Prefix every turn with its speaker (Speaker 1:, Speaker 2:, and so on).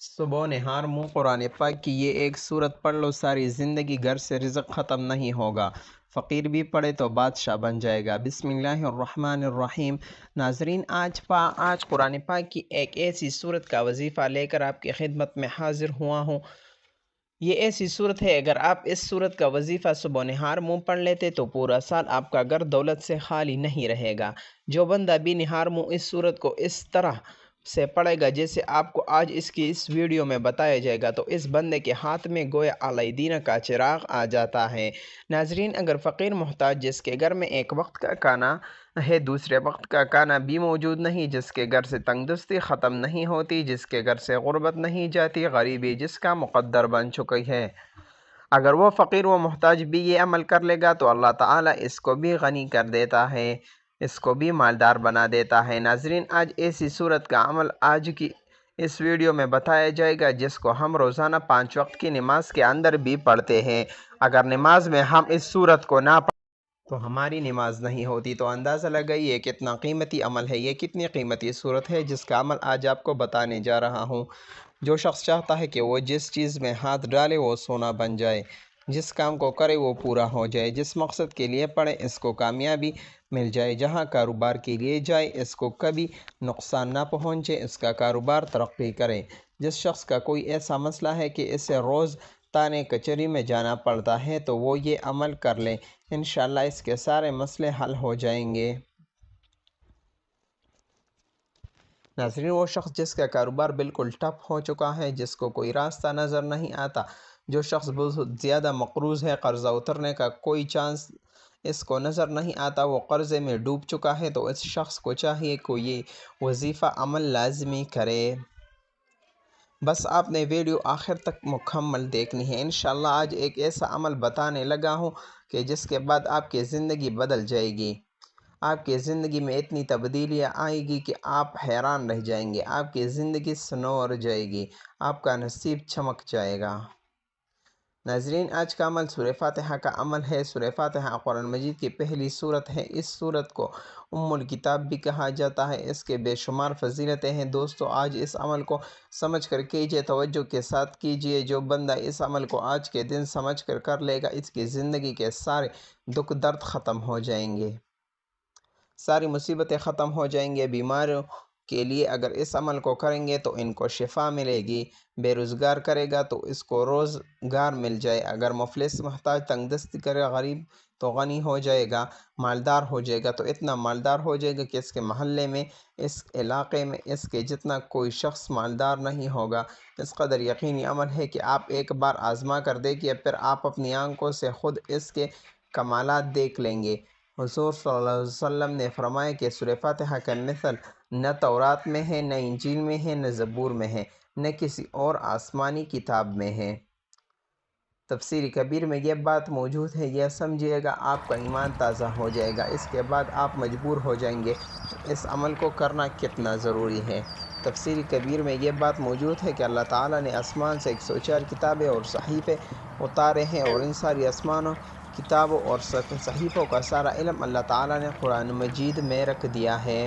Speaker 1: صبح نہار منہ قرآن پاک کی یہ ایک صورت پڑھ لو، ساری زندگی گھر سے رزق ختم نہیں ہوگا، فقیر بھی پڑھے تو بادشاہ بن جائے گا۔ بسم اللہ الرحمن الرحیم۔ ناظرین، آج قرآن پاک کی ایک ایسی صورت کا وظیفہ لے کر آپ کی خدمت میں حاضر ہوا ہوں۔ یہ ایسی صورت ہے، اگر آپ اس صورت کا وظیفہ صبح نہار منہ پڑھ لیتے تو پورا سال آپ کا گھر دولت سے خالی نہیں رہے گا۔ جو بندہ بھی نہار منہ اس صورت کو اس طرح سے پڑھے گا جیسے آپ کو آج اس ویڈیو میں بتایا جائے گا، تو اس بندے کے ہاتھ میں گویا اعلی دینہ کا چراغ آ جاتا ہے۔ ناظرین، اگر فقیر محتاج جس کے گھر میں ایک وقت کا کھانا ہے، دوسرے وقت کا کھانا بھی موجود نہیں، جس کے گھر سے تنگدستی ختم نہیں ہوتی، جس کے گھر سے غربت نہیں جاتی، غریبی جس کا مقدر بن چکی ہے، اگر وہ فقیر و محتاج بھی یہ عمل کر لے گا تو اللہ تعالیٰ اس کو بھی غنی کر دیتا ہے، اس کو بھی مالدار بنا دیتا ہے۔ ناظرین، آج ایسی صورت کا عمل آج کی اس ویڈیو میں بتایا جائے گا جس کو ہم روزانہ 5 وقت کی نماز کے اندر بھی پڑھتے ہیں۔ اگر نماز میں ہم اس صورت کو نہ پڑھیں تو ہماری نماز نہیں ہوتی، تو اندازہ لگائیے کتنا قیمتی عمل ہے، یہ کتنی قیمتی صورت ہے جس کا عمل آج آپ کو بتانے جا رہا ہوں۔ جو شخص چاہتا ہے کہ وہ جس چیز میں ہاتھ ڈالے وہ سونا بن جائے، جس کام کو کرے وہ پورا ہو جائے، جس مقصد کے لیے پڑھے اس کو کامیابی مل جائے، جہاں کاروبار کے لیے جائے اس کو کبھی نقصان نہ پہنچے، اس کا کاروبار ترقی کرے، جس شخص کا کوئی ایسا مسئلہ ہے کہ اسے روز تانے کچہری میں جانا پڑتا ہے تو وہ یہ عمل کر لے، انشاءاللہ اس کے سارے مسئلے حل ہو جائیں گے۔ ناظرین، وہ شخص جس کا کاروبار بالکل ٹھپ ہو چکا ہے، جس کو کوئی راستہ نظر نہیں آتا، جو شخص بہت زیادہ مقروض ہے، قرضہ اترنے کا کوئی چانس اس کو نظر نہیں آتا، وہ قرضے میں ڈوب چکا ہے، تو اس شخص کو چاہیے کہ یہ وظیفہ عمل لازمی کرے۔ بس آپ نے ویڈیو آخر تک مکمل دیکھنی ہے۔ انشاءاللہ آج ایک ایسا عمل بتانے لگا ہوں کہ جس کے بعد آپ کی زندگی بدل جائے گی، آپ کی زندگی میں اتنی تبدیلیاں آئے گی کہ آپ حیران رہ جائیں گے، آپ کی زندگی سنور جائے گی، آپ کا نصیب چمک جائے گا۔ ناظرین، آج کا عمل سورہ فاتحہ کا عمل ہے۔ سورہ فاتحہ قرآن مجید کی پہلی سورت ہے۔ اس سورت کو الکتاب بھی کہا جاتا ہے، اس کے بے شمار فضیلتیں ہیں۔ دوستو، آج اس عمل کو سمجھ کر کیجئے، توجہ کے ساتھ کیجئے۔ جو بندہ اس عمل کو آج کے دن سمجھ کر لے گا، اس کی زندگی کے سارے دکھ درد ختم ہو جائیں گے، ساری مصیبتیں ختم ہو جائیں گے۔ بیماروں کے لیے اگر اس عمل کو کریں گے تو ان کو شفا ملے گی، بے روزگار کرے گا تو اس کو روزگار مل جائے، اگر مفلس محتاج تنگ دستی کرے غریب تو غنی ہو جائے گا، مالدار ہو جائے گا، تو اتنا مالدار ہو جائے گا کہ اس کے محلے میں، اس علاقے میں اس کے جتنا کوئی شخص مالدار نہیں ہوگا۔ اس قدر یقینی عمل ہے کہ آپ ایک بار آزما کر دیکھیے، پھر آپ اپنی آنکھوں سے خود اس کے کمالات دیکھ لیں گے۔ حضور صلی اللہ علیہ وسلم نے فرمایا کہ سورہ فاتحہ کا مثل نہ تورات میں ہے، نہ انجیل میں ہے، نہ زبور میں ہے، نہ کسی اور آسمانی کتاب میں ہے۔ تفسیر کبیر میں یہ بات موجود ہے، یہ سمجھیے گا آپ کا ایمان تازہ ہو جائے گا، اس کے بعد آپ مجبور ہو جائیں گے اس عمل کو کرنا کتنا ضروری ہے۔ تفسیر کبیر میں یہ بات موجود ہے کہ اللہ تعالیٰ نے آسمان سے 104 کتابیں اور صحیفے اتارے ہیں، اور ان ساری آسمانوں، کتابوں اور صحیفوں کا سارا علم اللہ تعالیٰ نے قرآن مجید میں رکھ دیا ہے۔